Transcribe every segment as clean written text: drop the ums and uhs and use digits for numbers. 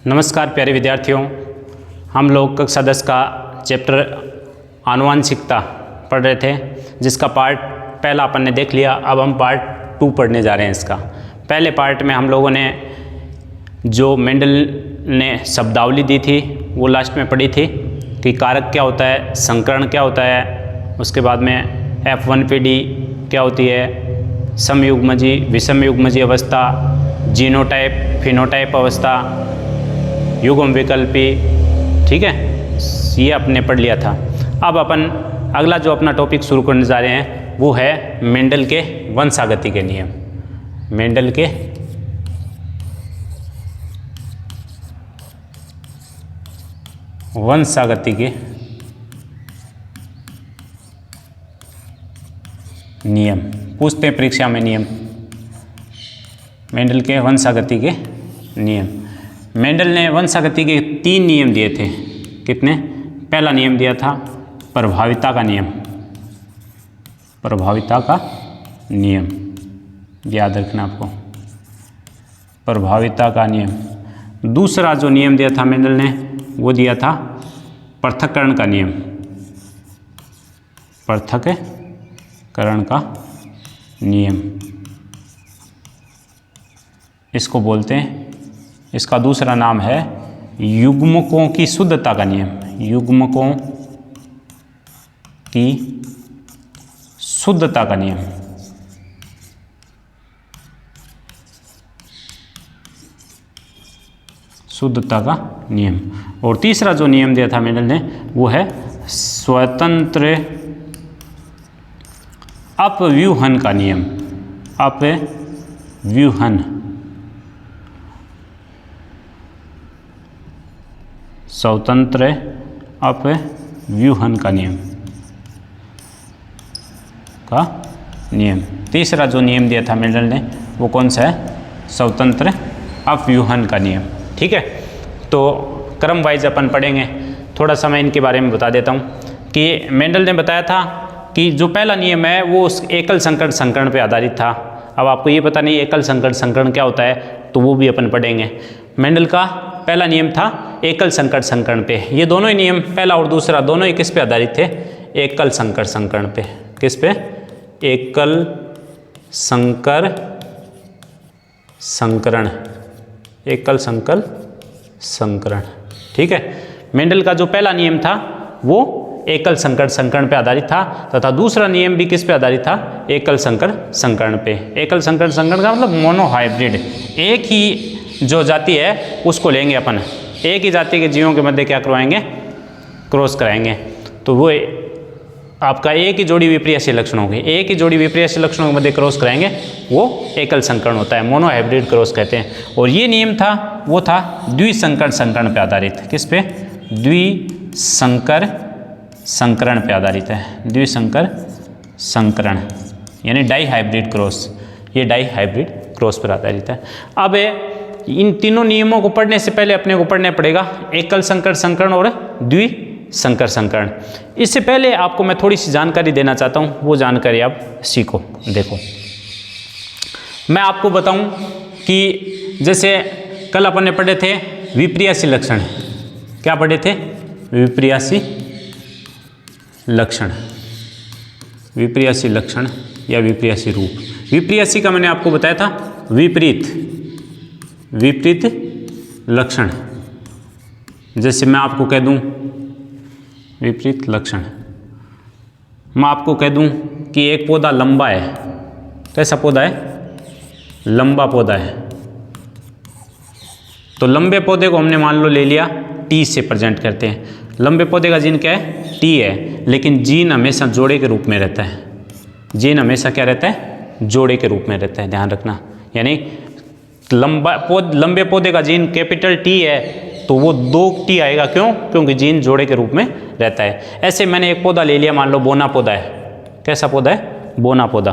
नमस्कार प्यारे विद्यार्थियों, हम लोग कक्षा 10 का चैप्टर आनुवांशिकता पढ़ रहे थे, जिसका पार्ट पहला अपन ने देख लिया। अब हम पार्ट 2 पढ़ने जा रहे हैं इसका। पहले पार्ट में हम लोगों ने जो मेंडल ने शब्दावली दी थी वो लास्ट में पढ़ी थी कि कारक क्या होता है, संकरण क्या होता है, उसके बाद में F1PD क्या होती है, समयुग्मजी विषमयुग्मजी अवस्था, जीनोटाइप फिनोटाइप अवस्था, युग्म विकल्पी। ठीक है, ये आपने पढ़ लिया था। अब अपन अगला जो अपना टॉपिक शुरू करने जा रहे हैं वो है मेंडल के वंशागति के नियम। मेंडल के वंशागति के नियम पूछते हैं परीक्षा में। नियम मेंडल के वंशागति के नियम। मेंडल ने वंशागति के 3 नियम दिए थे। कितने? पहला नियम दिया था प्रभाविता का नियम। प्रभाविता का नियम याद रखना आपको, प्रभाविता का नियम। दूसरा जो नियम दिया था मेंडल ने वो दिया था पृथक्करण का नियम। पृथक्करण का नियम इसको बोलते हैं। इसका दूसरा नाम है युग्मकों की शुद्धता का नियम। युग्मकों की शुद्धता का नियम। शुद्धता का नियम। और तीसरा जो नियम दिया था मेंडल ने वो है स्वतंत्र अपव्यूहन का नियम। अपव्यूहन, स्वतंत्र अपव्यूहन का नियम। तीसरा जो नियम दिया था मेंडल ने वो कौन सा है? स्वतंत्र अपव्यूहन का नियम। ठीक है, तो क्रम वाइज अपन पढ़ेंगे। थोड़ा सा मैं इनके बारे में बता देता हूँ कि मेंडल ने बताया था कि जो पहला नियम है वो उस एकल संकट संकरण पे आधारित था। अब आपको ये पता नहीं एकल संकट संकरण क्या होता है, तो वो भी अपन पढ़ेंगे। मेंडल का पहला नियम था एकल संकट संकरण पे। ये दोनों ही नियम, पहला और दूसरा, दोनों ही किस पे आधारित थे? एकल संकट संकरण पे। किस पे? एकल संकर संकरण। एकल संकर संकरण। ठीक है, मेंडल का जो पहला नियम था वो एकल संकट संकरण पे आधारित था, तथा दूसरा नियम भी किस पे आधारित था? एकल संकर संकरण पे। एकल संकर संकरण का मतलब मोनोहाइब्रिड। एक ही जो जाति है उसको लेंगे अपन, एक ही जाति के जीवों के मध्य क्या करवाएंगे? क्रॉस कराएंगे। तो वो आपका एक ही जोड़ी विपर्यासी लक्षणों की, एक ही जोड़ी विपर्यासी लक्षणों के मध्य क्रॉस कराएंगे, वो एकल संकरण होता है, मोनोहाइब्रिड क्रॉस कहते हैं। और ये नियम था वो था द्विसंकर संकरण पे आधारित। किस पे? द्विसंकर संकरण पे आधारित है। द्विसंकर संकरण यानी डाई हाइब्रिड क्रॉस। ये डाई हाइब्रिड क्रॉस पर आधारित है। अब इन तीनों नियमों को पढ़ने से पहले अपने को पढ़ना पड़ेगा एकल संकर संकरण और द्विसंकर संकरण। इससे पहले आपको मैं थोड़ी सी जानकारी देना चाहता हूँ, वो जानकारी आप सीखो। देखो, मैं आपको बताऊं कि जैसे कल अपन ने पढ़े थे विपर्यासी लक्षण। क्या पढ़े थे? विपर्यासी लक्षण। विपर्यासी लक्षण या विपर्यासी रूप। विपर्यासी का मैंने आपको बताया था विपरीत लक्षण। जैसे मैं आपको कह दूं विपरीत लक्षण, मैं आपको कह दूं कि एक पौधा लंबा है। कैसा पौधा है? लंबा पौधा है। तो लंबे पौधे को हमने मान लो ले लिया टी से प्रेजेंट करते हैं। लंबे पौधे का जीन क्या है? टी है, लेकिन जीन हमेशा जोड़े के रूप में रहता है। जीन हमेशा क्या रहता है? जोड़े के रूप में रहता है, ध्यान रखना। यानी लंबे पौधे का जीन कैपिटल टी है तो वो 2T आएगा। क्यों? क्योंकि जीन जोड़े के रूप में रहता है। ऐसे मैंने एक पौधा ले लिया, मान लो बोना पौधा है। कैसा पौधा है? बोना पौधा।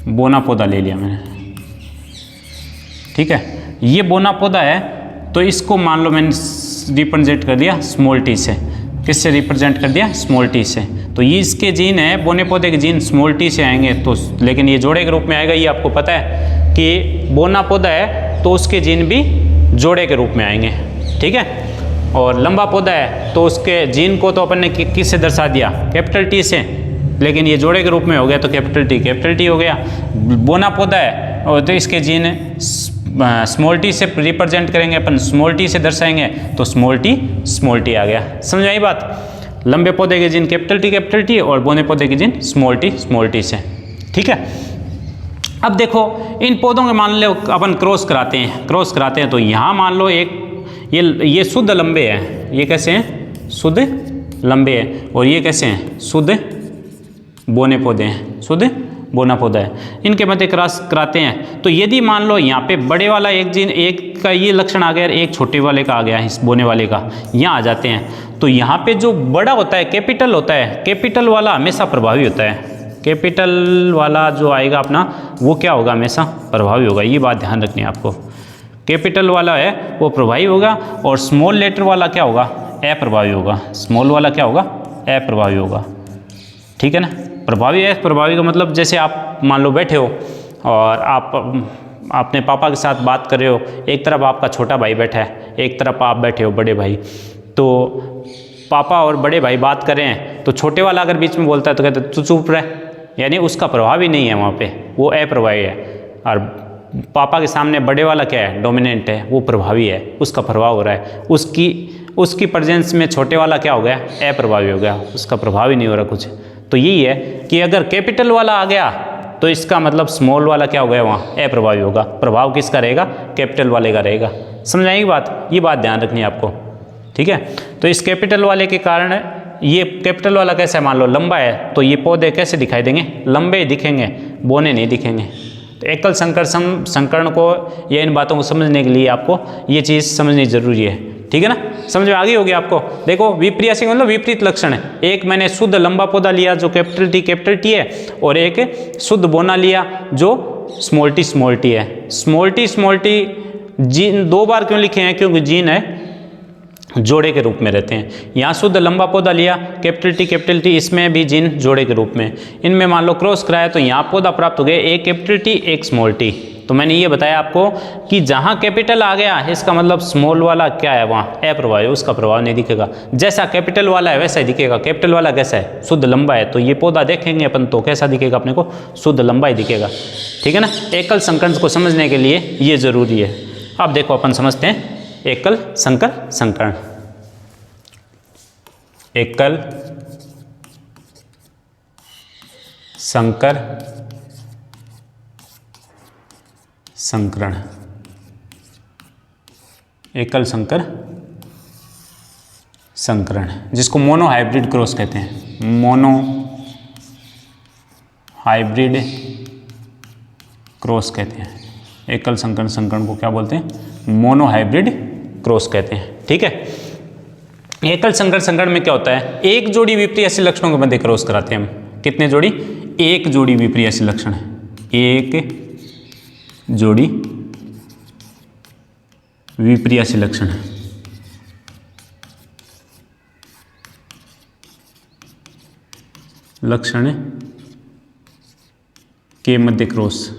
बोना पौधा ले लिया मैंने। ठीक है, ये बोना पौधा है तो इसको मान लो मैंने रिप्रेजेंट कर दिया स्मॉल टी से। किससे रिप्रेजेंट कर दिया? स्मॉल टी से। तो ये इसके जीन है, बोने पौधे के जीन स्मॉल टी से आएंगे, तो लेकिन ये जोड़े के रूप में आएगा। ये आपको पता है कि बोना पौधा है तो उसके जीन भी जोड़े के रूप में आएंगे, ठीक है। और लंबा पौधा है तो उसके जीन को तो अपन ने किससे दर्शा दिया, कैपिटल टी से, लेकिन ये जोड़े के रूप में हो गया तो कैपिटल टी हो गया। बोना पौधा है और तो इसके जीन स्मॉल टी से रिप्रेजेंट करेंगे अपन, स्मॉल टी से दर्शाएंगे तो स्मॉल टी आ गया। समझ आई बात। लंबे पौधे के जीन कैपिटल टी और बोने पौधे के जीन स्मॉल टी से, ठीक है। अब देखो इन पौधों के मान लो अपन क्रॉस कराते हैं तो यहाँ मान लो एक ये शुद्ध लंबे हैं, ये कैसे हैं, शुद्ध लंबे हैं, और ये कैसे हैं, शुद्ध बोने पौधे हैं, शुद्ध बोना पौधा है। इनके मध्य क्रॉस कराते हैं तो यदि मान लो यहाँ पे बड़े वाला एक जीन, एक का ये लक्षण आ गया, एक छोटे वाले का आ गया, इस बोने वाले का यहाँ आ जाते हैं, तो यहाँ पे जो बड़ा होता है कैपिटल होता है, कैपिटल वाला हमेशा प्रभावी होता है। कैपिटल वाला जो आएगा अपना वो क्या होगा, हमेशा प्रभावी होगा। ये बात ध्यान रखनी है आपको, कैपिटल वाला है वो प्रभावी होगा और स्मॉल लेटर वाला क्या होगा, अप्रभावी होगा। स्मॉल वाला क्या होगा, अप्रभावी होगा, ठीक है ना। प्रभावी का मतलब जैसे आप मान लो बैठे हो और आप अपने पापा के साथ बात कर रहे हो, एक तरफ आपका छोटा भाई बैठा है, एक तरफ आप बैठे हो बड़े भाई, तो पापा और बड़े भाई बात कर रहे हैं तो छोटे वाला अगर बीच में बोलता है तो कहते तू चुप रह, यानी उसका प्रभाव ही नहीं है वहाँ पे, वो अप्रभावी है। और पापा के सामने बड़े वाला क्या है, डोमिनेंट है, वो प्रभावी है, उसका प्रभाव हो रहा है। उसकी प्रेजेंस में छोटे वाला क्या हो गया, अप्रभावी हो गया, उसका प्रभाव ही नहीं हो रहा कुछ। तो यही है कि अगर कैपिटल वाला आ गया तो इसका मतलब स्मॉल वाला क्या हो गया, वहाँ अप्रभावी होगा। प्रभाव किसका रहेगा, कैपिटल वाले का रहेगा। समझ आएगी बात, ये बात ध्यान रखनी है आपको, ठीक है। तो इस कैपिटल वाले के कारण ये कैपिटल वाला कैसा है, मान लो लंबा है तो ये पौधे कैसे दिखाई देंगे, लंबे दिखेंगे, बोने नहीं दिखेंगे। तो एकल संकरण को या इन बातों को समझने के लिए आपको ये चीज़ समझनी जरूरी है, ठीक है ना। समझ में आ गई होगी आपको। देखो विपर्यासी मतलब विपरीत लक्षण है। एक मैंने शुद्ध लंबा पौधा लिया जो कैपिटल टी है, और एक शुद्ध बोना लिया जो स्मॉल टी है। स्मॉल टी जीन दो बार क्यों लिखे हैं, क्योंकि जीन है जोड़े के रूप में रहते हैं। यहाँ शुद्ध लंबा पौधा लिया कैपिटल टी, इसमें भी जीन जोड़े के रूप में। इनमें मान लो क्रॉस कराया तो यहाँ पौधा प्राप्त हो गया, एक कैपिटल टी एक स्मॉल टी। तो मैंने ये बताया आपको कि जहाँ कैपिटल आ गया इसका मतलब स्मॉल वाला क्या है, वहाँ अप्रभावी, उसका प्रभाव नहीं दिखेगा। जैसा कैपिटल वाला है वैसा ही दिखेगा। कैपिटल वाला कैसा है, शुद्ध लंबा है, तो ये पौधा देखेंगे अपन तो कैसा दिखेगा अपने को, शुद्ध लंबा ही दिखेगा, ठीक है ना। एकल संकरण को समझने के लिए ये जरूरी है। अब देखो अपन समझते हैं एकल संकरण। एकल संकरण एकल संकरण जिसको मोनो हाइब्रिड क्रॉस कहते हैं। मोनो हाइब्रिड क्रॉस कहते हैं। एकल संकरण को क्या बोलते हैं, मोनो हाइब्रिड क्रॉस कहते हैं, ठीक है। एकल संकरण में क्या होता है, एक जोड़ी विपर्यासी लक्षणों के मध्य क्रॉस कराते हैं हम। कितने जोड़ी, एक जोड़ी विपर्यासी लक्षण है, एक जोड़ी विपर्यासी लक्षण है। लक्षण के मध्य क्रॉस,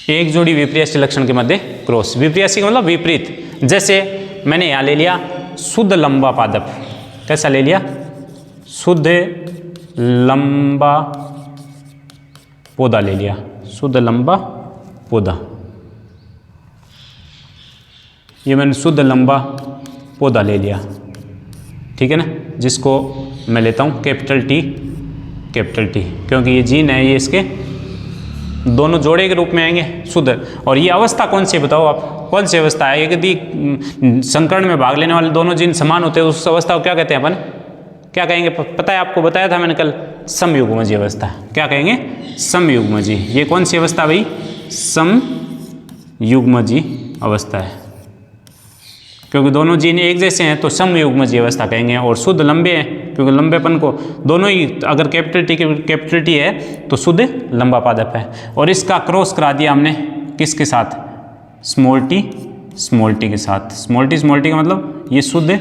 एक जोड़ी विपर्यासी लक्षण के मध्य क्रॉस। विपर्यासी का मतलब विपरीत। जैसे मैंने यहां ले लिया शुद्ध लंबा पादप, कैसा ले लिया, शुद्ध लंबा पौधा ले लिया, शुद्ध लंबा पौधा, ये मैंने शुद्ध लंबा पौधा ले लिया, ठीक है ना, जिसको मैं लेता हूँ कैपिटल टी, क्योंकि ये जीन है, ये इसके दोनों जोड़े के रूप में आएंगे शुद्ध। और ये अवस्था कौन सी बताओ आप, कौन सी अवस्था है, यदि संकरण में भाग लेने वाले दोनों जीन समान होते हैं उस अवस्था को क्या कहते हैं अपन, क्या कहेंगे पता है आपको, बताया था मैंने कल, समयुग्मजी अवस्था। क्या कहेंगे, समयुग्मजी। ये कौन सी अवस्था भाई, समयुग्मजी अवस्था है, क्योंकि दोनों जीन एक जैसे हैं तो समयुग्मजी अवस्था कहेंगे। और शुद्ध लंबे हैं क्योंकि लंबेपन को दोनों ही, अगर कैपिटल टी है तो शुद्ध लंबा पादप है। और इसका क्रॉस करा दिया हमने किसके साथ, स्मॉल टी के साथ। स्मॉल टी का मतलब ये शुद्ध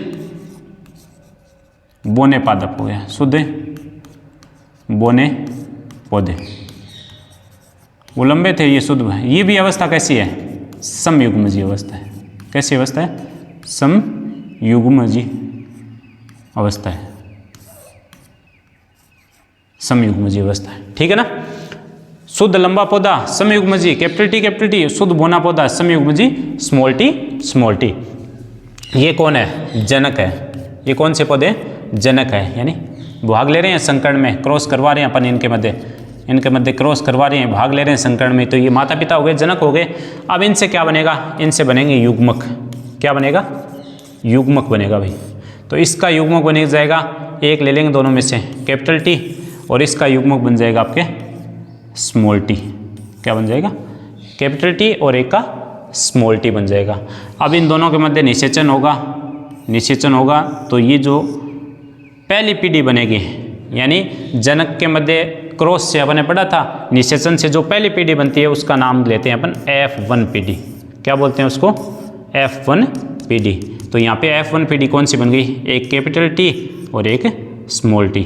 बोने पादप हो गया, शुद्ध बोने पौधे, वो लंबे थे, ये शुद्ध। ये भी अवस्था कैसी है? समयुग्मजीय अवस्था है। कैसी अवस्था है? समयुग्मजीय अवस्था है, समयुग्मजीय अवस्था है। ठीक है ना। शुद्ध लंबा पौधा समयुग्मजीय कैपिटल टी, शुद्ध बौना पौधा समयुग्मजीय स्मॉल टी। ये कौन है? जनक है। ये कौन से पौधे? जनक है, यानी भाग ले रहे हैं संकरण में, क्रॉस करवा रहे हैं अपन इनके मध्य क्रॉस करवा रहे हैं, भाग ले रहे हैं संकरण में। तो ये माता पिता हो गए, जनक हो गए। अब इनसे क्या बनेगा? इनसे बनेंगे युग्मक। क्या बनेगा? युग्मक बनेगा भाई। तो इसका युग्मक बन जाएगा, एक ले लेंगे दोनों में से, कैपिटल टी, और इसका युग्मक बन जाएगा आपके स्मॉल टी। क्या बन जाएगा? कैपिटल टी और एक का स्मॉल टी बन जाएगा। अब इन दोनों के मध्य निषेचन होगा, तो ये जो पहली पीढ़ी बनेगी, यानी जनक के मध्य क्रॉस से अपने पढ़ा था, निषेचन से जो पहली पीढ़ी बनती है उसका नाम लेते हैं अपन F1 पीढ़ी। क्या बोलते हैं उसको? F1 पीढ़ी। तो यहाँ पे F1 पीढ़ी कौन सी बन गई? एक कैपिटल टी और एक स्मॉल टी।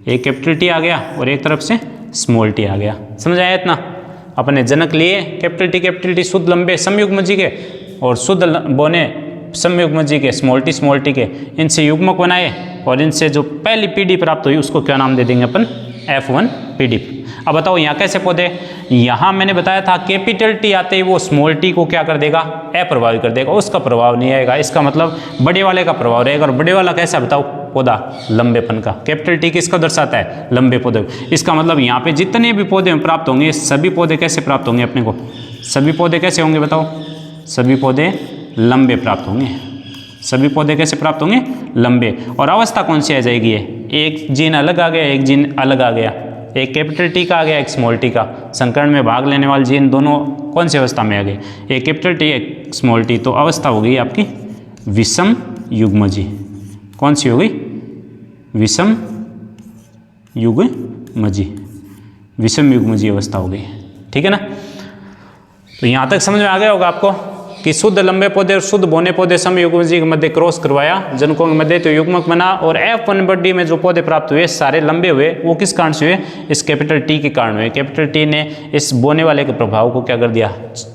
एक कैपिटल टी आ गया और एक तरफ से स्मॉल टी आ गया। समझ आया इतना? अपने जनक लिए कैपिटल टी शुद्ध लंबे समयुग्मजीय के, और शुद्ध बौने समयुग्मजीय के स्मॉल टी के, इनसे युग्मक बनाए, और इनसे जो पहली पीढ़ी प्राप्त हुई उसको क्या नाम दे देंगे अपन? F1 पीढ़ी। अब बताओ यहाँ कैसे पौधे? यहाँ मैंने बताया था कैपिटल टी आते ही वो स्मॉल टी को क्या कर देगा? अप्रभावित कर देगा, उसका प्रभाव नहीं आएगा। इसका मतलब बड़े वाले का प्रभाव रहेगा। और बड़े वाला कैसा बताओ? पौधा लंबेपन का। कैपिटल टी किसका दर्शाता है? लंबे पौधे। इसका मतलब यहाँ पे जितने भी पौधे प्राप्त होंगे, सभी पौधे कैसे प्राप्त होंगे अपने को? सभी पौधे कैसे होंगे बताओ? सभी पौधे लंबे प्राप्त होंगे। सभी पौधे कैसे प्राप्त होंगे? लंबे। और अवस्था कौन सी आ जाएगी? एक जीन अलग आ गया, एक जीन अलग आ गया। एक कैपिटल टी का आ गया, एक स्मॉल टी का। संकरण में भाग लेने वाले जीन दोनों कौन सी अवस्था में आ गए? एक कैपिटल टी, एक स्मॉल टी। तो अवस्था हो गई आपकी विषम युग्मजीय। कौन सी हो गई? विषम युग्मजीय। विषम युग्मजीय अवस्था हो गई। ठीक है ना। तो यहाँ तक समझ में आ गया होगा आपको कि शुद्ध लंबे पौधे और शुद्ध बौने पौधे समयुग्मजीय के मध्य क्रॉस करवाया जनकों के मध्य, तो युग्मक बना। और F1 पीढ़ी में जो पौधे प्राप्त हुए सारे लंबे हुए, वो किस कारण से हुए? इस कैपिटल टी के कारण हुए। कैपिटल टी ने इस बोने वाले के प्रभाव को क्या कर दिया?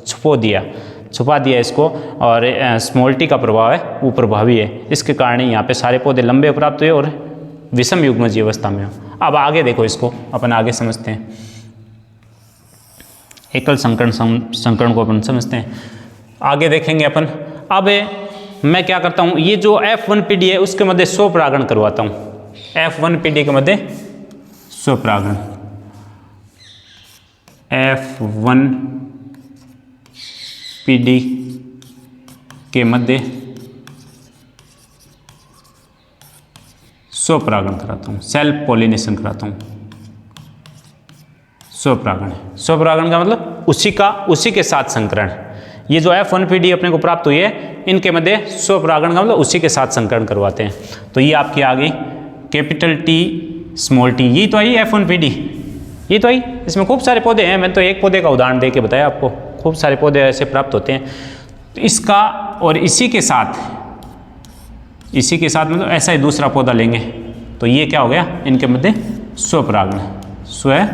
छुपा दिया इसको। और स्मॉल टी का प्रभाव है वो प्रभावी है। इसके कारण यहाँ पे सारे पौधे लंबे प्राप्त हुए और विषम युग्मजीय अवस्था में हो। अब आगे देखो, इसको अपन आगे समझते हैं। एकल संकरण को अपन समझते हैं, आगे देखेंगे अपन। अब मैं क्या करता हूँ, ये जो F1 पीढ़ी है उसके मध्य स्वपरागण करवाता हूँ। F1 पीढ़ी के मध्य स्वपरागण, F1 पीढ़ी के मध्य स्वपरागण कराता हूँ, सेल्फ पॉलिनेशन कराता हूँ। स्वपरागण है। स्वपरागण का मतलब उसी के साथ संकरण। ये जो F1 पीढ़ी अपने को प्राप्त हुई है, इनके मध्य स्वपरागण का मतलब उसी के साथ संकरण करवाते हैं। तो ये आपकी आ गई कैपिटल टी स्मॉल टी। ये तो आई F1 पीढ़ी, ये तो आई। इसमें खूब सारे पौधे हैं, मैंने तो एक पौधे का उदाहरण दे के बताया आपको। खूब सारे पौधे ऐसे प्राप्त होते हैं। तो इसका और इसी के साथ मतलब ऐसा ही दूसरा पौधा लेंगे, तो ये क्या हो गया? इनके मध्य स्वपरागण। स्वपरागण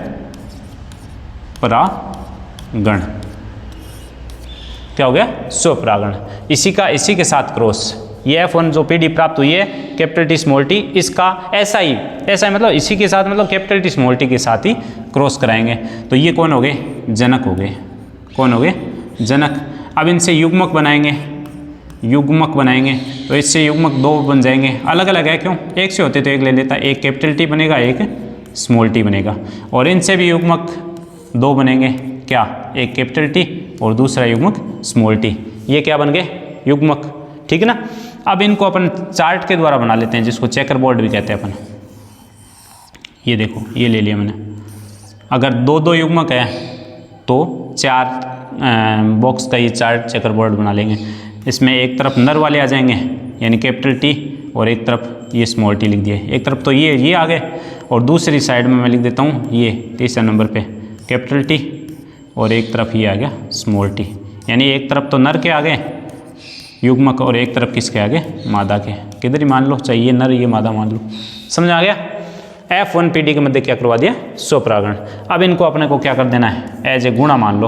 क्या हो गया? स्वपरागण। इसी के साथ क्रॉस। ये F1 जो पीढ़ी प्राप्त हुई है कैपिटल टी स्मॉल टी, इसका ऐसा ही मतलब इसी के साथ मतलब कैपिटल टी स्मॉल टी के साथ ही क्रॉस कराएंगे। तो ये कौन हो गए? जनक हो गए। कौन हो गए? जनक। अब इनसे युग्मक बनाएंगे, तो इससे युग्मक दो बन जाएंगे। अलग अलग है, क्यों? एक से होते तो एक ले लेता, एक कैपिटल टी बनेगा, एक स्मॉल टी बनेगा। और इनसे भी युग्मक दो बनेंगे। क्या? एक कैपिटल टी और दूसरा युग्मक स्मॉल टी। ये क्या बन गए? युग्मक। ठीक है ना। अब इनको अपन चार्ट के द्वारा बना लेते हैं, जिसको चेकर बोर्ड भी कहते हैं अपन। ये देखो, ये ले लिया मैंने। अगर दो युग्मक है तो 4 बॉक्स का ये चार्ट चेकर बोर्ड बना लेंगे। इसमें एक तरफ नर वाले आ जाएंगे, यानी कैपिटल टी, और एक तरफ ये स्मॉल टी लिख दिए। एक तरफ तो ये आ गए, और दूसरी साइड में मैं लिख देता हूँ ये तीसरे नंबर पे कैपिटल टी, और एक तरफ ये आ गया स्मॉल टी। यानी एक तरफ तो नर के आ गए युग्मक, और एक तरफ किसके आ गए? मादा के। किधर ही मान लो, चाहिए नर, ये मादा मान लो। समझ आ गया? F1PD के मध्य क्या करवा दिया, स्वपरागण। अब इनको अपने को क्या कर देना है, एज ए गुणा मान लो,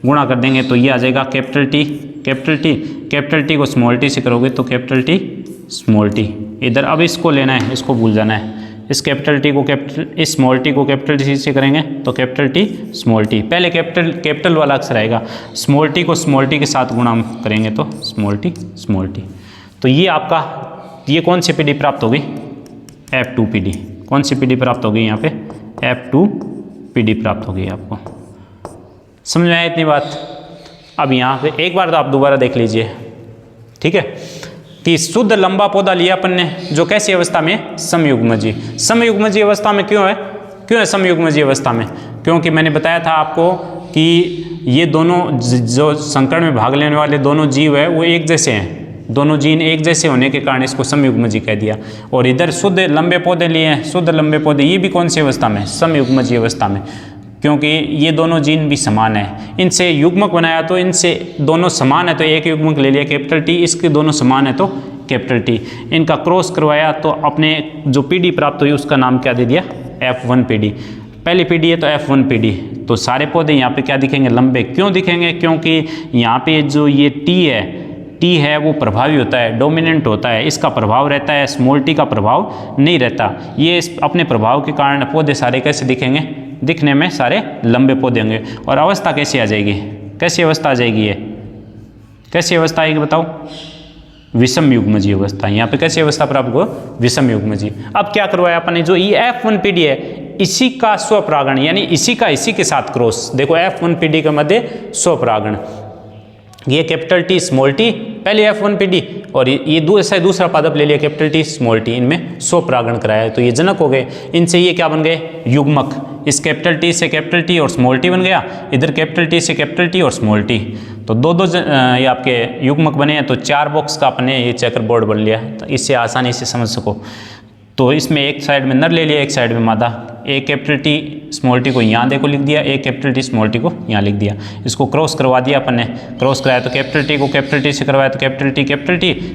गुणा कर देंगे तो ये आ जाएगा capital T, capital T, capital T को स्मॉल टी से करोगे तो कैपिटल टी स्मॉल टी इधर। अब इसको लेना है, इसको भूल जाना है, इस कैपिटल टी को कैपिटल, इस स्मॉल टी को कैपिटल टी से करेंगे तो कैपिटल टी स्मॉल टी, पहले कैपिटल वाला अक्षर आएगा, स्मॉल टी को स्मॉल टी के साथ गुणा करेंगे तो स्मॉल टी स्मॉल टी। तो ये आपका, ये कौन सी पीडी प्राप्त होगी, F2PD। कौन सी पीडी प्राप्त होगी यहाँ पे, F2PD प्राप्त होगी आपको। समझ में आया इतनी बात। अब यहाँ पे एक बार तो आप दोबारा देख लीजिए, ठीक है, कि शुद्ध लंबा पौधा लिया अपन ने, जो कैसी अवस्था में, समयुग्मजी। समयुग्मजी अवस्था में क्यों है समयुग्मजी अवस्था में, क्योंकि मैंने बताया था आपको कि ये दोनों जो संकरण में भाग लेने वाले दोनों जीव है वो एक जैसे हैं, दोनों जीन एक जैसे होने के कारण इसको समयुग्मजी कह दिया। और इधर शुद्ध लंबे पौधे लिए हैं, शुद्ध लंबे पौधे, ये भी कौन सी अवस्था में, समयुग्मजी अवस्था में, क्योंकि ये दोनों जीन भी समान है। इनसे युग्मक बनाया तो इनसे दोनों समान है तो एक युग्मक ले लिया कैपिटल टी, इसके दोनों समान है तो कैपिटल टी। इनका क्रॉस करवाया तो अपने जो पीडी प्राप्त हुई उसका नाम क्या दे दिया, F1PD। पहली पीडी है तो F1PD। तो सारे पौधे यहाँ पे क्या दिखेंगे, लंबे। क्यों दिखेंगे, क्योंकि यहाँ पे जो ये टी है वो प्रभावी होता है, डोमिनेंट होता है, इसका प्रभाव रहता है, स्मॉल टी का प्रभाव नहीं रहता। ये अपने प्रभाव के कारण पौधे सारे कैसे दिखेंगे, दिखने में सारे लंबे पौधे होंगे। और अवस्था कैसी आ जाएगी, कैसी अवस्था आ जाएगी, ये कैसी अवस्था आएगी बताओ, विषम युग्मजी अवस्था। यहाँ पे कैसी अवस्था प्राप्त हो, विषम युग्मजी। अब क्या करवाया अपन ने, जो ये F1PD है इसी का स्वपरागण, यानी इसी का इसी के साथ क्रॉस। देखो F1PD के मध्य स्वपरागण, ये कैपिटल टी स्मॉल टी, पहले F1PD और ये दूसरा पादप ले लिया कैपिटल टी स्मॉल टी, इनमें स्वपरागण कराया तो ये जनक हो गए। इनसे ये क्या बन गए, युग्मक। इस कैपिटल टी से कैपिटल टी और स्मॉल टी बन गया, इधर कैपिटल टी से कैपिटल टी और स्मॉल टी, तो दो ये आपके युग्मक बने हैं। तो 4 बॉक्स का अपने ये चेकर बोर्ड बन लिया, तो इससे आसानी से समझ सको। तो इसमें एक साइड में नर ले लिया, एक साइड में मादा। एक कैपिटल टी स्मॉल टी को यहाँ देखो लिख दिया, एक कैपिटल टी स्मॉल टी को यहाँ लिख दिया। इसको क्रॉस करवा दिया अपन ने, क्रॉस कराया तो कैपिटल टी को कैपिटल टी से करवाया तो कैपिटल टी,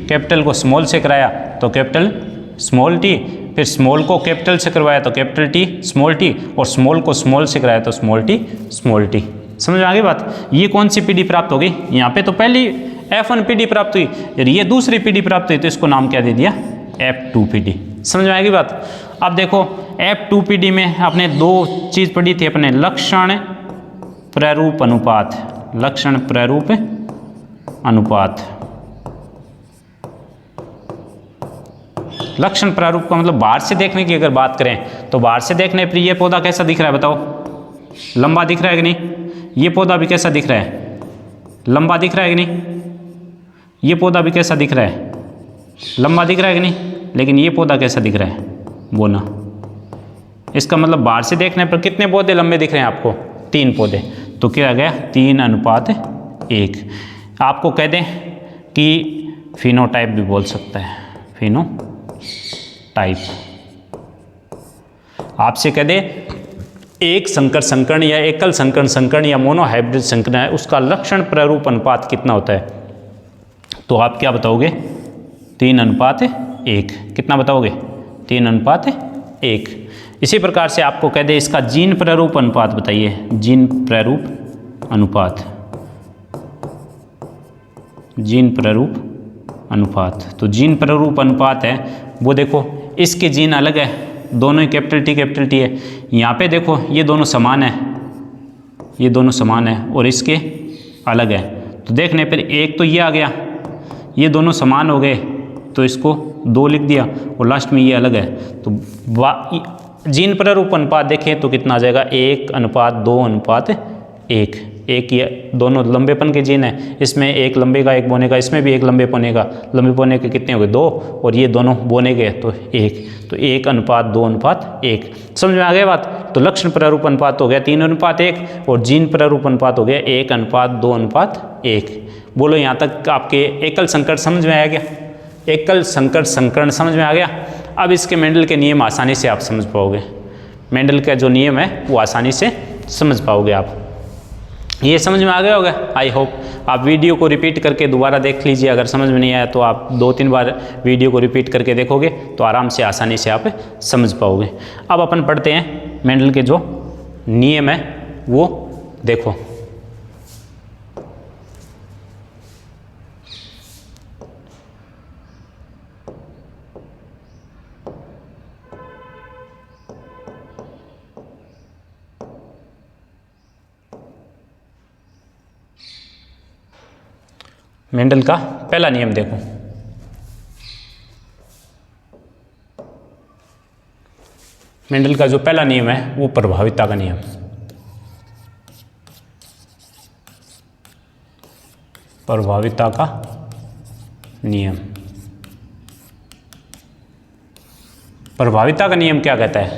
कैपिटल को स्मॉल से कराया तो कैपिटल स्मॉल टी, फिर स्मॉल को कैपिटल से करवाया तो कैपिटल टी स्मॉल टी, और स्मॉल को स्मॉल से कराया तो स्मॉल टी स्मॉल टी। समझ में आ गई बात। ये कौन सी पीडी प्राप्त होगी, यहाँ पे तो पहली F1PD प्राप्त हुई, ये दूसरी पीडी प्राप्त हुई तो इसको नाम क्या दे दिया, F2PD। समझ में आएगी बात। अब देखो F2PD में आपने 2 चीज़ पढ़ी थी अपने, लक्षण प्रारूप अनुपात, लक्षण प्रारूप अनुपात। लक्षण प्रारूप का मतलब बाहर से देखने की अगर बात करें तो बाहर से देखने पर ये पौधा कैसा दिख रहा है बताओ, लंबा दिख रहा है कि नहीं, ये पौधा भी कैसा दिख रहा है, लंबा दिख रहा है कि नहीं, ये पौधा भी कैसा दिख रहा है, लंबा दिख रहा है कि नहीं, लेकिन ये पौधा कैसा दिख रहा है, बोना। इसका मतलब बाहर से देखने पर कितने पौधे लंबे दिख रहे हैं आपको, 3 पौधे। तो क्या आ गया, 3:1। आपको कह दें कि फिनोटाइप भी बोल सकता है, फिनोटाइप। आपसे कह दे एक संकर संकरण या एकल संकरण संकरण या मोनोहाइब्रिड संकरण है, उसका लक्षण प्रारूप अनुपात कितना होता है, तो आप क्या बताओगे, 3:1। कितना बताओगे, 3:1। इसी प्रकार से आपको कह दे इसका जीन प्रारूप अनुपात बताइए, जीन प्रारूप अनुपात, जीन प्रारूप अनुपात। तो जीन प्रारूप अनुपात है वो देखो, इसके जीन अलग है, दोनों ही कैपिटल टी है। यहाँ पे देखो ये दोनों समान है, ये दोनों समान है, और इसके अलग है। तो देखने पर एक तो ये आ गया, ये दोनों समान हो गए तो इसको 2 लिख दिया, और लास्ट में ये अलग है। तो जीन प्रारूप अनुपात देखें तो कितना आ जाएगा, 1:2:1। एक ये दोनों लंबेपन के जीन है, इसमें एक लंबे का एक बोने का, इसमें भी एक लंबे पौने का, लंबे पौने के कितने हो गए, 2, और ये दोनों बोने गए तो 1। तो 1:2:1। समझ में आ गया बात। तो लक्षण प्रारूप अनुपात हो गया 3:1, और जीन प्रारूप अनुपात हो गया 1:2:1। बोलो यहाँ तक आपके एकल संकट समझ में आ गया, एकल संकट संकरण समझ में आ गया। अब इसके मेंडल के नियम आसानी से आप समझ पाओगे, मेंडल का जो नियम है वो आसानी से समझ पाओगे आप। ये समझ में आ गया होगा आई होप। आप वीडियो को रिपीट करके दोबारा देख लीजिए, अगर समझ में नहीं आया तो आप 2-3 बार वीडियो को रिपीट करके देखोगे तो आराम से आसानी से आप समझ पाओगे। अब अपन पढ़ते हैं मेंडल के जो नियम है वो देखो। मेंडल का पहला नियम देखो। मेंडल का जो पहला नियम है वो प्रभाविता का नियम। प्रभाविता का नियम। प्रभाविता का नियम क्या कहता है?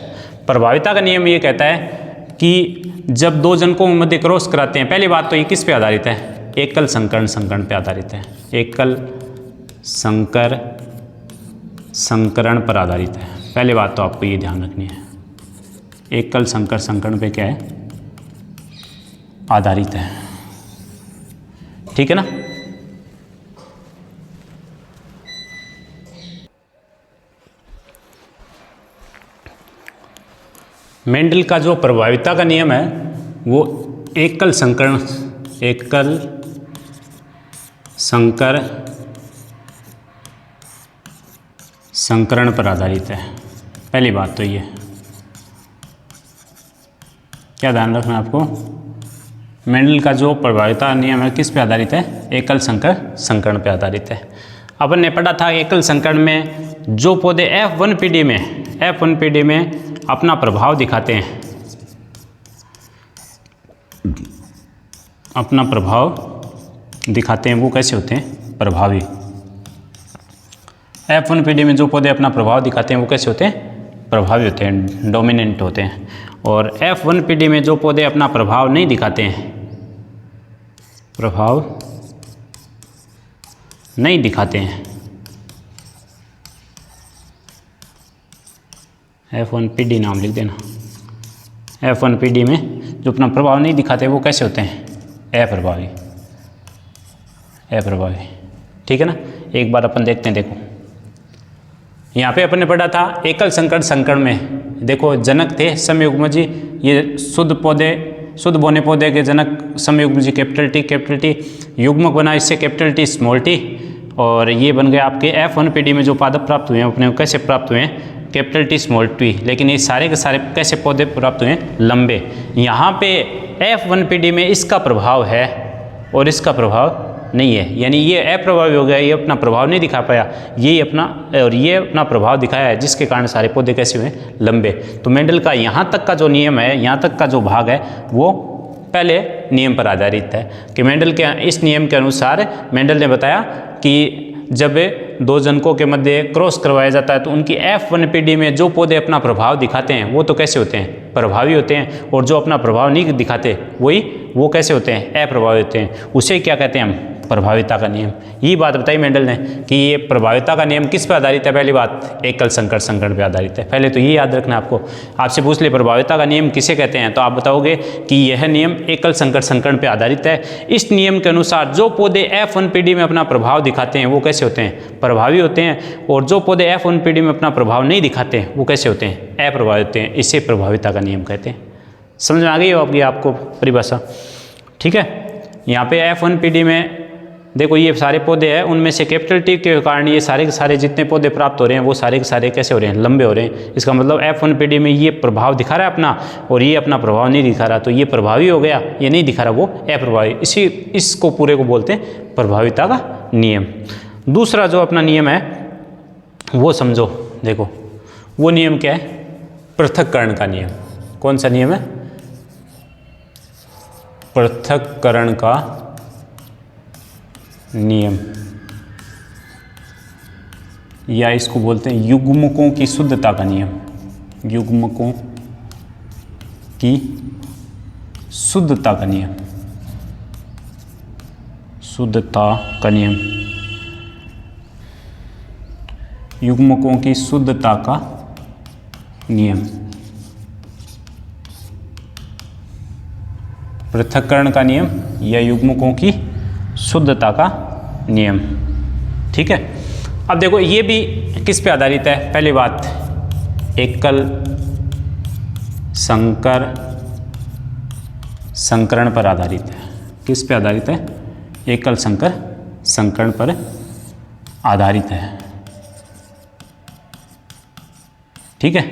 प्रभाविता का नियम ये कहता है कि जब दो जनकों के मध्य क्रॉस कराते हैं, पहली बात तो ये किस पे आधारित है? एकल संकरण संकरण पे आधारित है। एकल संकर संकरण पर आधारित है। पहली बात तो आपको ये ध्यान रखनी है, एकल संकर संकरण पे क्या है? आधारित है। ठीक है ना? मेंडल का जो प्रभाविता का नियम है वो एकल संकर संकरण पर आधारित है। पहली बात तो ये क्या ध्यान रखना आपको, मेंडल का जो प्रभाविता नियम है किस पे आधारित है? एकल संकर संकरण पे आधारित है। अपन ने पढ़ा था एकल संकरण में जो पौधे F1 पीढ़ी में अपना प्रभाव दिखाते हैं, वो कैसे होते हैं? प्रभावी। F1 पीढ़ी में जो पौधे अपना प्रभाव दिखाते हैं वो कैसे होते हैं? प्रभावी होते हैं, डोमिनेंट होते हैं। और F1 पीढ़ी में जो पौधे अपना प्रभाव नहीं दिखाते हैं, F1 पीढ़ी नाम लिख देना। F1 पीढ़ी में जो अपना प्रभाव नहीं दिखाते वो कैसे होते हैं? अप्रभावी। ठीक है ना? एक बार अपन देखते हैं। देखो यहाँ पे अपन ने पढ़ा था एकल संकर संकरण में देखो जनक थे समयुग्मजी, ये शुद्ध बोने पौधे के जनक समयुग्मजी कैपिटल टी, युग्मक बना इससे कैपिटल टी स्मॉल टी, और ये बन गए आपके F1 पीढ़ी में जो पादप प्राप्त हुए हैं अपने को कैसे प्राप्त हुए हैं? Capital T small T. लेकिन ये सारे के सारे कैसे पौधे प्राप्त हुए हैं? लंबे। यहाँ पे F1 पीढ़ी में इसका प्रभाव है और इसका प्रभाव नहीं है, यानी ये अप्रभावी हो गया, ये अपना प्रभाव नहीं दिखा पाया, ये अपना प्रभाव दिखाया है, जिसके कारण सारे पौधे कैसे हुए? लंबे। तो मेंडल का यहाँ तक का जो नियम है, यहाँ तक का जो भाग है वो पहले नियम पर आधारित है कि मेंडल के इस नियम के अनुसार मेंडल ने बताया कि जब दो जनकों के मध्य क्रॉस करवाया जाता है तो उनकी F1 पीढ़ी में जो पौधे अपना प्रभाव दिखाते हैं वो तो कैसे होते हैं? प्रभावी होते हैं, और जो अपना प्रभाव नहीं दिखाते वो कैसे होते हैं? अप्रभावी होते हैं। उसे क्या कहते हैं हम? प्रभाविता का नियम। ये बात बताई मेंडल ने कि ये प्रभाविता का नियम किस पर आधारित है? पहली बात एकल संकर संकरण पर आधारित है। पहले तो ये याद रखना आपको। आपसे पूछ ले प्रभाविता का नियम किसे कहते हैं, तो आप बताओगे कि यह नियम एकल संकर संकरण पर आधारित है। इस नियम के अनुसार जो पौधे F1 पीढ़ी में अपना प्रभाव दिखाते हैं वो कैसे होते हैं? प्रभावी होते हैं, और जो पौधे F1 पीढ़ी में अपना प्रभाव नहीं दिखाते हैं वो कैसे होते हैं? अप्रभावी होते हैं। इसे प्रभाविता का नियम कहते हैं। समझ में आ गई होगी आपको परिभाषा? ठीक है। यहाँ पे F1 पीढ़ी में देखो ये सारे पौधे हैं, उनमें से कैपिटल टी के कारण ये सारे के सारे जितने पौधे प्राप्त हो रहे हैं वो सारे के सारे कैसे हो रहे हैं? लंबे हो रहे हैं। इसका मतलब F1 पीढ़ी में ये प्रभाव दिखा रहा है अपना, और ये अपना प्रभाव नहीं दिखा रहा, तो ये प्रभावी हो गया, ये नहीं दिखा रहा वो अप्रभावी। इसको पूरे को बोलते हैं प्रभाविता का नियम। दूसरा जो अपना नियम है वो समझो। देखो वो नियम क्या है? पृथक्करण का नियम। कौन सा नियम है? पृथक्करण का नियम, या इसको बोलते हैं युग्मकों की शुद्धता का नियम। युग्मकों की शुद्धता का नियम। शुद्धता का नियम, युग्मकों की शुद्धता का नियम। पृथक्करण का नियम या युग्मकों की शुद्धता का नियम। ठीक है, अब देखो ये भी किस पे आधारित है, पहली बात एकल संकर संकरण पर आधारित है। किस पे आधारित है, एकल संकर संकरण पर आधारित है। ठीक है,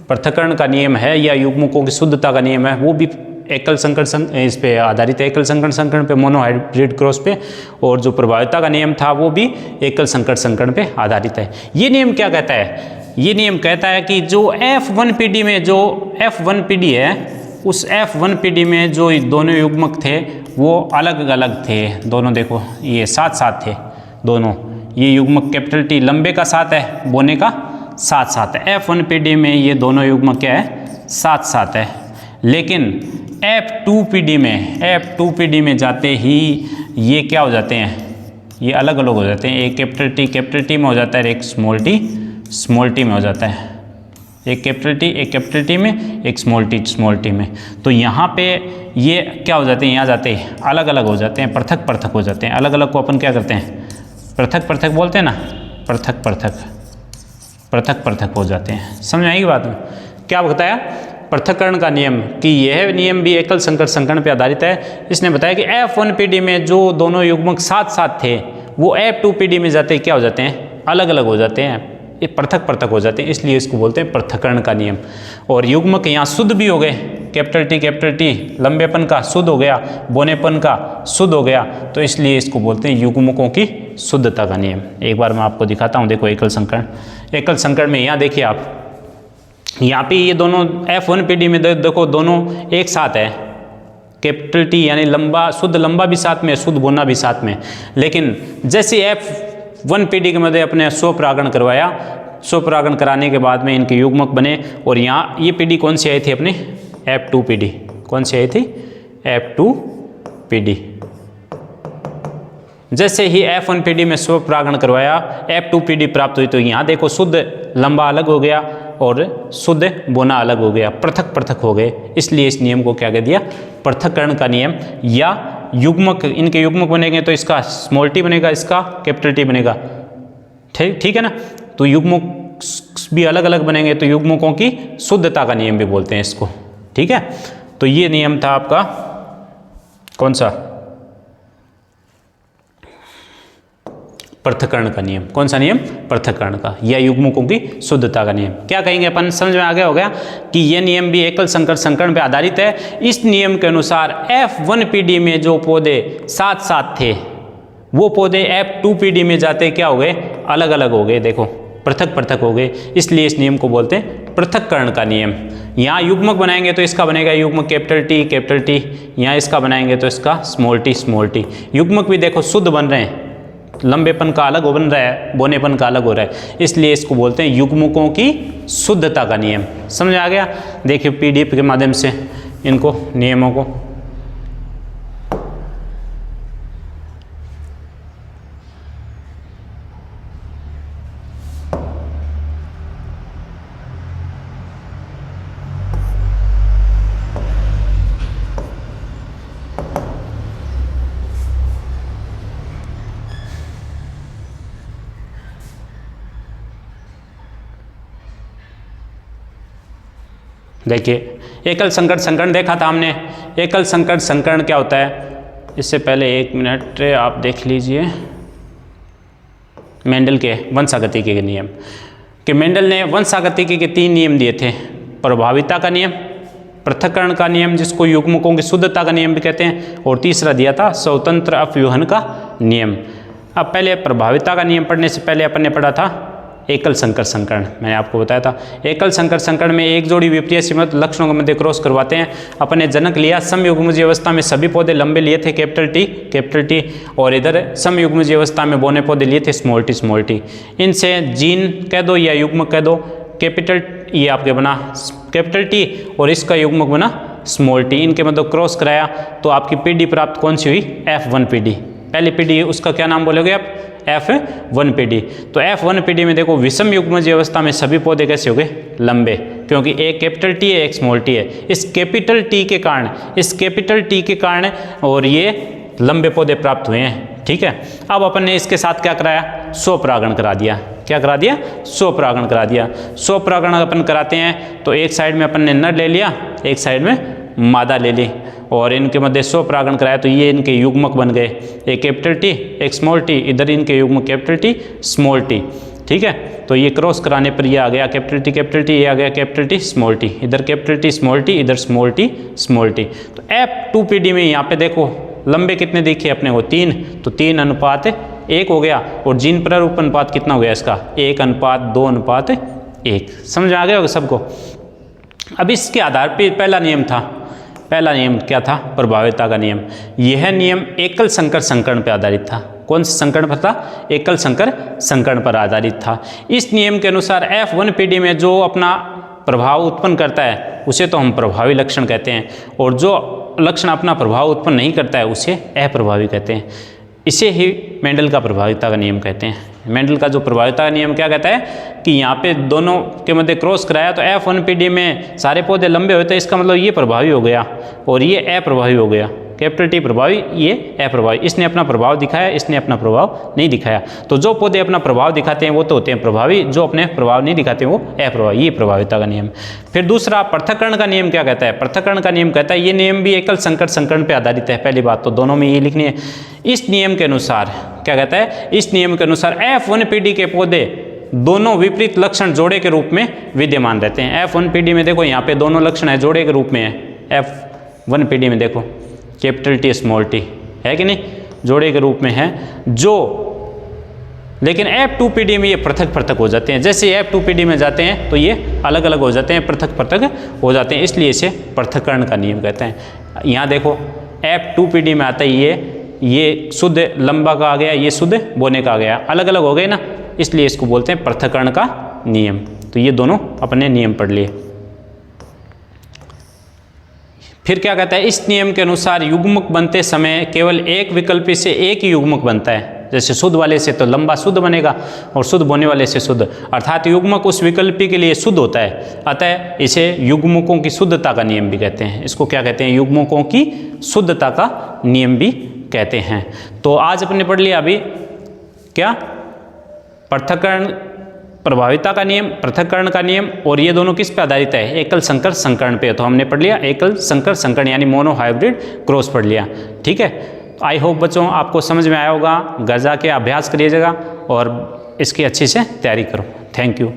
पृथक्करण का नियम है या युग्मकों की शुद्धता का नियम है, वो भी एकल संकर इस पे आधारित है, एकल संकर संकरण पे, मोनोहाइब्रिड क्रॉस पे। और जो प्रभाविता का नियम था वो भी एकल संकर संकरण पे आधारित है। ये नियम क्या कहता है, ये नियम कहता है कि जो F1PD में जो F1PD है, उस F1PD में जो दोनों युग्मक थे वो अलग अलग थे दोनों। देखो ये साथ साथ थे दोनों, ये युग्मक कैपिटल T लंबे का साथ है, बोने का साथ साथ है। F1PD में ये दोनों युग्मक क्या है, साथ साथ है। लेकिन F2PD में जाते ही ये क्या हो जाते हैं, ये अलग अलग हो जाते हैं। एक कैपिटल T में हो जाता है, एक स्मॉल t में हो जाता है। एक कैपिटल T में, एक स्मॉल t में। तो यहाँ पे ये क्या हो जाते हैं, यहाँ जाते हैं अलग अलग हो जाते हैं, पृथक हो जाते हैं। अलग अलग को अपन क्या करते हैं, पृथक बोलते हैं ना, पृथक हो जाते हैं। समझ आएगी बात में, क्या बताया पृथक्करण का नियम, कि यह नियम भी एकल संकर संकरण पर आधारित है। इसने बताया कि F1PD में जो दोनों युग्मक साथ साथ थे वो F2PD में जाते क्या हो जाते हैं, अलग अलग हो जाते हैं, ये पृथक हो जाते हैं, इसलिए इसको बोलते हैं पृथक्करण का नियम। और युग्मक यहाँ शुद्ध भी हो गए, कैपिटल T लंबेपन का शुद्ध हो गया, बोनेपन का शुद्ध हो गया, तो इसलिए इसको बोलते हैं युग्मकों की शुद्धता का नियम। एक बार मैं आपको दिखाता हूँ, देखो एकल संकरण में यहाँ देखिए आप, यहाँ पे ये दोनों F1PD में देखो दोनों एक साथ है, कैपिटल T यानी लंबा, शुद्ध लंबा भी साथ में, शुद्ध बोना भी साथ में। लेकिन जैसे F1PD के मध्य अपने स्वपरागण करवाया, स्वपरागण कराने के बाद में इनके युग्मक बने, और यहाँ ये पीडी कौन सी आई थी अपनी, F2PD। कौन सी आई थी, F2PD। जैसे ही F1PD में स्वपरागण करवाया, F2PD प्राप्त हुई, तो यहाँ देखो शुद्ध लंबा अलग हो गया और शुद्ध बोना अलग हो गया, पृथक हो गए। इसलिए इस नियम को क्या कह दिया, पृथक्करण का नियम। या युग्मक, इनके युग्मक बनेंगे तो इसका स्मॉल t बनेगा, इसका कैपिटल T बनेगा। ठीक है ना, तो युग्मक भी अलग अलग बनेंगे, तो युग्मकों की शुद्धता का नियम भी बोलते हैं इसको। ठीक है, तो ये नियम था आपका कौन सा, पृथक्करण का नियम। कौन सा नियम, पृथक्करण का, या युग्मकों की शुद्धता का नियम। क्या कहेंगे अपन, समझ में आ गया होगा कि यह नियम भी एकल संकर संकरण पर आधारित है। इस नियम के अनुसार F1PD में जो पौधे साथ साथ थे वो पौधे F2PD में जाते क्या हो गए, अलग अलग हो गए, देखो पृथक हो गए। इसलिए इस नियम को बोलते हैं पृथक्करण का नियम। यहाँ युग्मक बनाएंगे तो इसका बनेगा युग्मक कैपिटल T, यहाँ इसका बनाएंगे तो इसका स्मॉल t। युग्मक भी देखो शुद्ध बन रहे हैं, लंबेपन का अलग बन रहा है, बोनेपन का अलग हो रहा है, इसलिए इसको बोलते हैं युग्मकों की शुद्धता का नियम। समझ आ गया, देखिए PDF के माध्यम से इनको नियमों को देखिए, एकल संकर संकरण देखा था हमने। एकल संकर संकरण क्या होता है, इससे पहले 1 मिनट आप देख लीजिए मेंडल के वंशागतिकी के नियम। कि मेंडल ने वंशागतिकी के 3 नियम दिए थे, प्रभाविता का नियम, पृथक्करण का नियम जिसको युग्मकों की शुद्धता का नियम भी कहते हैं, और तीसरा दिया था स्वतंत्र अपव्यूहन का नियम। अब पहले प्रभाविता का नियम पढ़ने से पहले अपन ने पढ़ा था एकल संकर संकरण। मैंने आपको बताया था एकल संकर संकरण में एक जोड़ी विपरीत सीमित लक्षणों के मध्य क्रॉस करवाते हैं। अपन ने जनक लिया, समयुग्मजीय अवस्था में सभी पौधे लंबे लिए थे कैपिटल टी, और इधर समयुग्मजीय अवस्था में बोने पौधे लिए थे स्मॉल टी। इनसे जीन कह दो या युग्मक कह दो, कैपिटल ये आपके बना कैपिटल टी और इसका युग्मक बना स्मॉल टी। इनके मतलब क्रॉस कराया तो आपकी पीडी प्राप्त कौन सी हुई, F1PD। पहली पीडी उसका क्या नाम बोलोगे आप, F1PD। तो F1PD में देखो विषम युग्मजीय अवस्था में सभी पौधे कैसे हो गए, लंबे, क्योंकि एक कैपिटल टी है एक स्मॉल टी है। इस कैपिटल टी के कारण और ये लंबे पौधे प्राप्त हुए हैं। ठीक है, अब अपन ने इसके साथ क्या कराया, स्वपरागण करा दिया। क्या करा दिया, स्वपरागण करा दिया। स्वपरागण अपन कराते हैं तो एक साइड में अपन ने नर ले लिया, एक साइड में मादा ले ली, और इनके मध्य स्वपरागण कराया तो ये इनके युग्मक बन गए, एक कैपिटल टी एक स्मॉल टी, इधर इनके युग्मक कैपिटल टी स्मॉल टी। ठीक है, तो ये क्रॉस कराने पर ये आ गया कैपिटल टी, ये आ गया कैपिटल टी स्मॉल टी, इधर कैपिटल टी स्मॉल टी, इधर स्मॉल टी स्मॉल टी। तो F2PD में यहाँ पे देखो लंबे कितने दिखे अपने को, 3, तो 3:1 हो गया, और जीन प्रारूप अनुपात कितना हो गया इसका, 1:2:1। समझ में आ गया होगा सबको। अब इसके आधार पर पहला नियम था, पहला नियम क्या था, प्रभाव्यता का नियम। यह नियम एकल संकर संकरण पर आधारित था। कौन से संकरण पर था, एकल संकर संकरण पर आधारित था। इस नियम के अनुसार F1PD में जो अपना प्रभाव उत्पन्न करता है उसे तो हम प्रभावी लक्षण कहते हैं, और जो लक्षण अपना प्रभाव उत्पन्न नहीं करता है उसे अप्रभावी कहते हैं। इसे ही मेंडल का प्रभाविता का नियम कहते हैं। मेंडल का जो प्रभाविता का नियम क्या कहता है कि यहाँ पे दोनों के मध्य क्रॉस कराया तो F1PD में सारे पौधे लंबे होते हैं, इसका मतलब ये प्रभावी हो गया और ये अप्रभावी हो गया। कैपिटल टी प्रभावी, ये अप्रभावी। इसने अपना प्रभाव दिखाया, इसने अपना प्रभाव नहीं दिखाया। तो जो पौधे अपना प्रभाव दिखाते हैं वो तो होते हैं प्रभावी, जो अपने प्रभाव नहीं दिखाते हैं वो अप्रभावी। ये प्रभाविता का नियम। फिर दूसरा पृथक्करण का नियम क्या कहता है, पृथक्करण का नियम कहता है, ये नियम भी एकल संकर संकरण पर आधारित है। पहली बात तो दोनों में ये लिखनी है। इस नियम के अनुसार क्या कहता है, इस नियम के अनुसार F1PD के पौधे दोनों विपरीत लक्षण जोड़े के रूप में विद्यमान रहते हैं। F1PD में देखो यहाँ पे दोनों लक्षण है, जोड़े के रूप में है। F1PD में देखो कैपिटल टी स्मॉल टी है कि नहीं, जोड़े के रूप में है जो, लेकिन F2PD में ये पृथक पृथक हो जाते हैं। जैसे F2PD में जाते हैं तो ये अलग अलग हो जाते हैं, पृथक पृथक हो जाते हैं, इसलिए इसे पृथक्करण का नियम कहते हैं। यहाँ देखो F2PD में आता है ये शुद्ध लंबा का आ गया, ये शुद्ध बोने का आ गया, अलग अलग हो गए ना, इसलिए इसको बोलते हैं पृथक्करण का नियम। तो ये दोनों अपने नियम पढ़ लिए। फिर क्या कहता है, इस नियम के अनुसार युग्मक बनते समय केवल एक विकल्पी से एक ही युग्मक बनता है। जैसे शुद्ध वाले से तो लंबा शुद्ध बनेगा और शुद्ध बोने वाले से शुद्ध, अर्थात युग्मक उस विकल्पी के लिए शुद्ध होता है। अतः इसे युग्मकों की शुद्धता का नियम भी कहते हैं। इसको क्या कहते हैं, युग्मकों की शुद्धता का नियम भी कहते हैं। तो आज अपने पढ़ लिया अभी क्या, पृथक्करण, प्रभाविता का नियम, पृथक्करण का नियम, और ये दोनों किस पे आधारित है, एकल संकर संकरण पे। तो हमने पढ़ लिया एकल संकर संकरण यानी मोनो हाइब्रिड क्रॉस पढ़ लिया। ठीक है, आई होप बच्चों आपको समझ में आया होगा। घर जाके अभ्यास करिएगा और इसकी अच्छी से तैयारी करो। Thank you.